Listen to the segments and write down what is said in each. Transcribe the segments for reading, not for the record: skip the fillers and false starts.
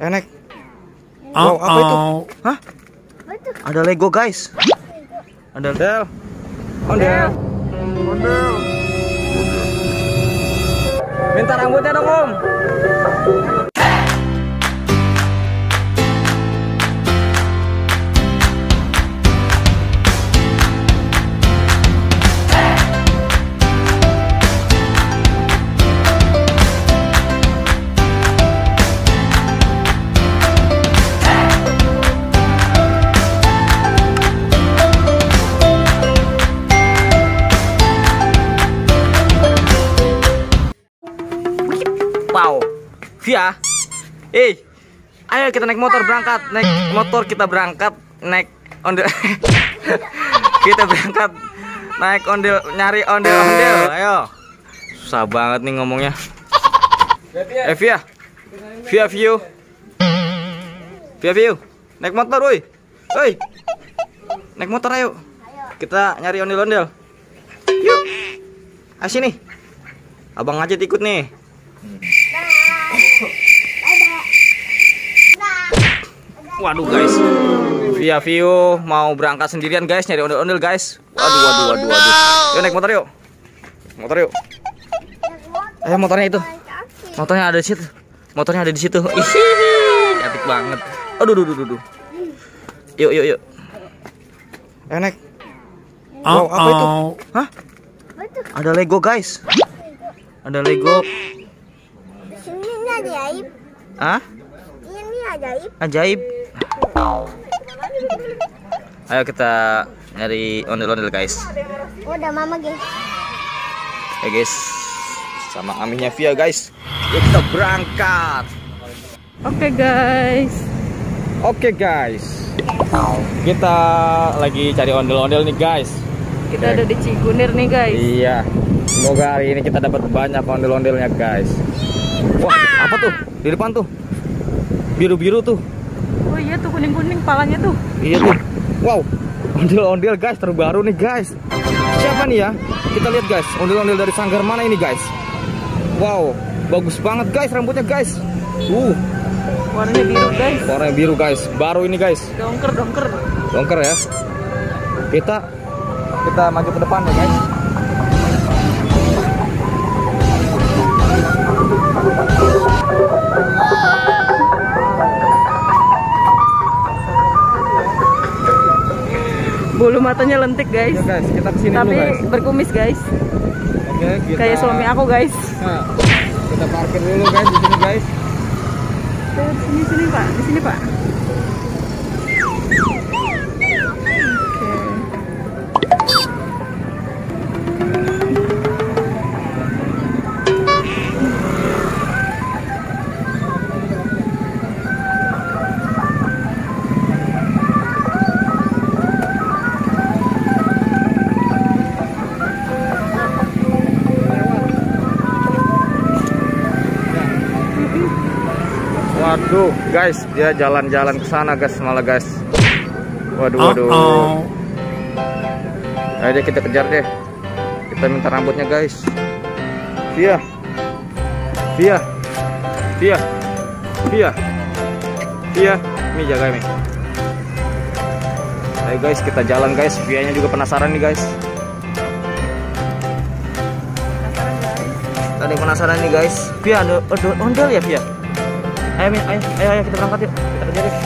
Enek. Wow, apa itu? Hah? Ada Lego, guys. Ada ondel. Ondel. Ondel. Minta rambutnya dong, Om. Wow, Via, ayo kita naik motor berangkat, naik ondel, kita berangkat, naik ondel, nyari ondel, ayo, susah banget nih ngomongnya. Via, naik motor, woi, naik motor ayo, kita nyari ondel, yuk, ayo sini, abang aja ikut nih. Waduh guys, Via Vio mau berangkat sendirian guys, nyari ondel-ondel guys. Waduh. Yuk naik motor yuk. Ayo motornya itu. Motornya ada di situ. Cantik banget. Aduh. Yuk. Enek. Wow, apa itu? Hah? Ada Lego guys. Ada Lego. Ini ajaib. Hah? Ini ajaib. Ajaib. Ayo kita nyari ondel-ondel guys. Udah mama guys. Guys, sama aminya Via guys. Yuk kita berangkat. Oke guys. Kita lagi cari ondel-ondel nih guys. Kita ada di Cikunir nih guys. Iya. Semoga hari ini kita dapat banyak ondel-ondelnya guys. Wah, apa tuh? Di depan tuh. Biru-biru tuh. Oh iya tuh kuning-kuning palanya tuh. Iya tuh. Wow, ondel-ondel guys terbaru nih guys. Siapa nih ya? Kita lihat guys, ondel-ondel dari sanggar mana ini guys? Wow, bagus banget guys rambutnya guys. Warnanya biru guys. Warnanya biru guys. Baru ini guys. Dongker ya. Kita maju ke depan ya guys. Bulu matanya lentik guys. Ya guys, kita kesini tapi dulu guys. berkumis guys. Oke, Kayak suami aku guys. Nah, kita parkir dulu guys di sini guys. Di sini Pak. Waduh, guys, dia jalan-jalan ke sana guys, malah guys. Waduh. Ayo deh kita kejar deh. Kita minta rambutnya guys. Via. Ini jaga ini. Ayo guys, kita jalan guys. Vianya juga penasaran nih guys. Tadi penasaran nih guys. Via ada ondel ya Via? Ayo kita berangkat yuk. Kita kejar yuk.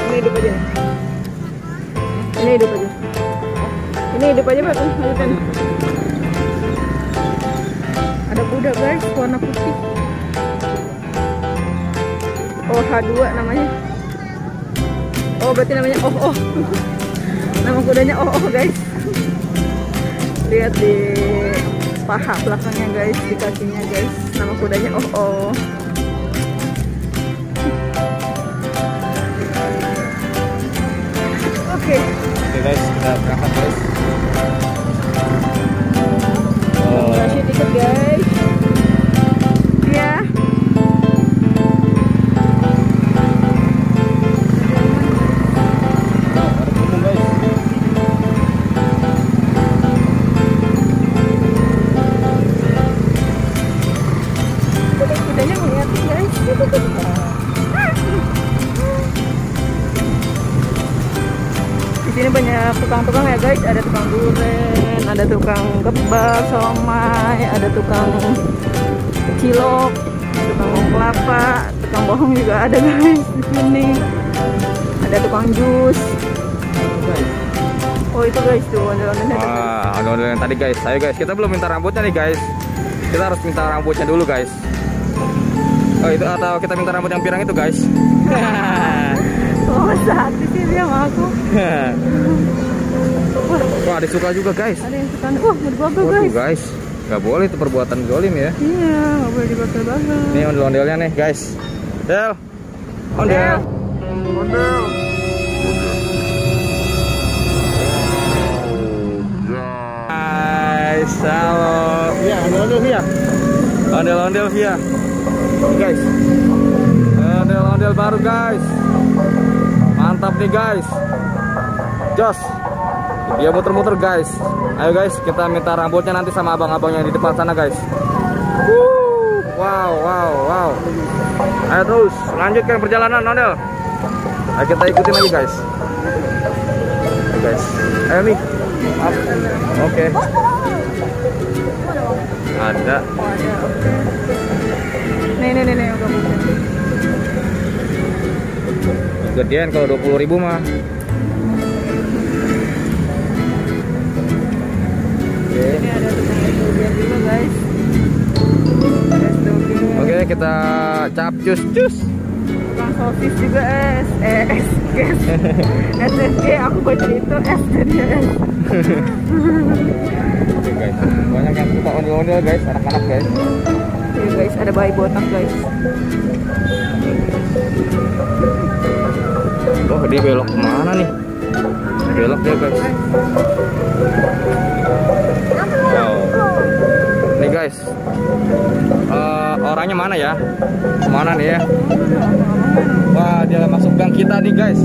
Ini hidup aja. Ini hidup aja Pak. Kan. Ada kuda guys, warna putih. H2 namanya. Oh, berarti namanya Oh. Nama kudanya Oh guys. Lihat di paha belakangnya guys, di kakinya guys, nama kudanya Oh. Oke guys, kita berangkat guys. Kasih tiket guys. Ya. Di sini banyak tukang-tukang ya guys, ada tukang durian, ada tukang kebab, somai, ada tukang cilok, tukang kelapa, tukang bohong juga ada guys di sini. Ada tukang jus. Oh itu guys tuh ondel-ondelnya. Wah, ondel-ondel yang tadi guys. Ayo guys, kita belum minta rambutnya nih guys. Kita harus minta rambutnya dulu guys. Oh itu, atau kita minta rambut yang pirang itu guys. Oh sakit sih dia sama aku. Wah, ada suka juga guys. Ada yang suka. Wah mau dibakar guys. Guys, nggak boleh itu perbuatan zolim ya. Iya, nggak boleh dibakar-bakar. Ini ondel-ondelnya nih guys. Del, ondel. Ondel. Guys, halo. Iya, ondel-ondel via. Ondel-ondel via. Guys. Ondel-ondel baru guys. Mantap nih guys. Jos. Dia muter-muter guys. Ayo guys, kita minta rambutnya nanti sama abang-abangnya di depan sana guys. Wow, wow, wow. Ayo terus, lanjutkan perjalanan ondel. Ayo kita ikutin lagi guys. Guys, ayo nih. Oke. Ada. Oh, ada. Nih, udah bukan. Gedean kalau 20.000 mah. Ini ada tukang es durian juga guys. Oke, kita capcus cus. Tukang sosis juga es guys. SSG aku baca itu es jadi es. Oke guys, banyak yang suka ondel-ondel guys, anak-anak guys. Oke guys, ada bayi botak guys. Oh, dia belok kemana nih? Belok dia guys. Wow. Nih guys, orangnya mana ya? Mana nih ya? Wah, dia masuk gang kita nih guys.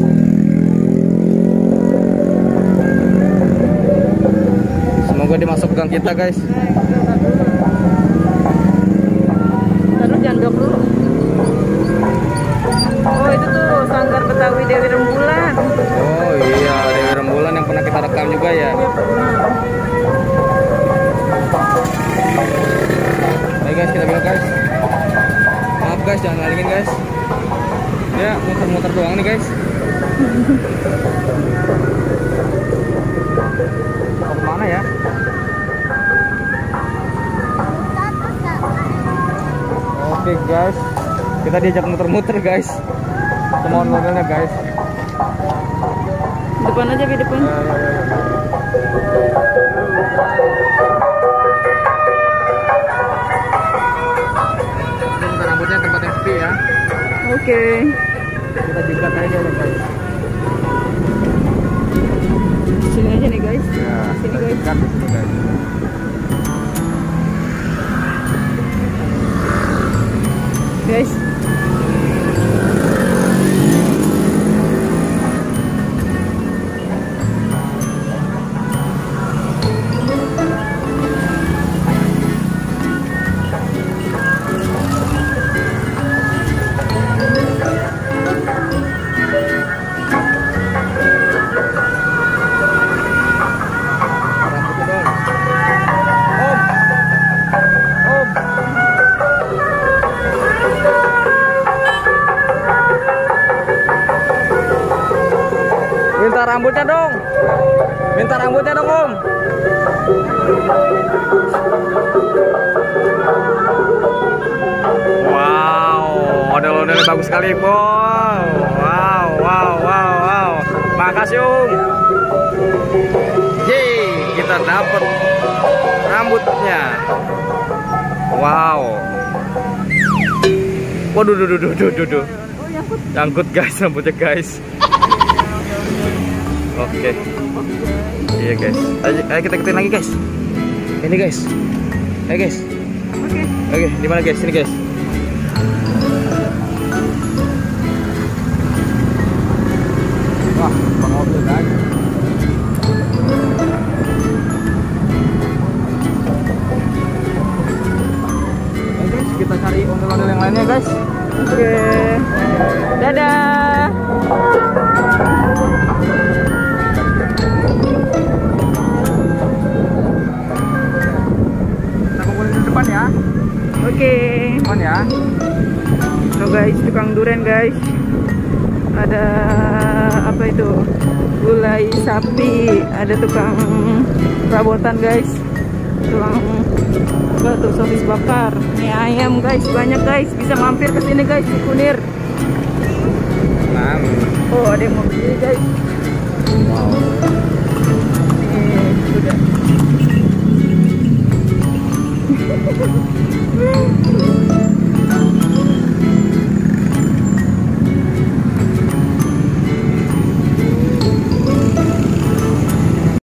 Semoga dia masuk gang kita guys. Lalu jangan belok dulu. Oh itu tuh Sanggar Betawi Dewi Rembulan. Oh iya, Dewi Rembulan yang pernah kita rekam juga ya. Ayo guys, kita belok guys. Maaf guys, jangan ngalingin guys. Ya, muter-muter doang nih guys. Mau kemana ya? Oke guys, kita diajak muter-muter guys. Sama modelnya guys. Depan aja di depan. Ini rambutnya tempat yang sepi ya. Oke. Kita jigat aja guys. Sini aja nih guys. Ya, sini guys. jigat di sini guys. Guys. Minta rambutnya dong. Minta rambutnya dong, Om. Wow, model-modelnya bagus sekali, Bang. Wow. Makasih, Om. Yeay, kita dapat rambutnya. Wow. Waduh, duh. Nyangkut guys, rambutnya guys. Oke. Iya guys. Ayo kita ikutin lagi guys. Ini guys. Ayo guys. Oke, di mana guys? Sini guys. Wah, mobil guys. Oke guys, kita cari ondel-ondel yang lainnya guys. Oke. Dadah. Kita kumpulin di depan ya. Oke. Depan ya. So guys, tukang durian guys. Ada apa itu? Gulai sapi, ada tukang perabotan guys. Tukang apa tuh, sosis bakar, mie ayam guys, banyak guys. Bisa mampir ke sini guys di Kunir. Nah. Oh, ada yang mau beli guys. Wow. Sudah.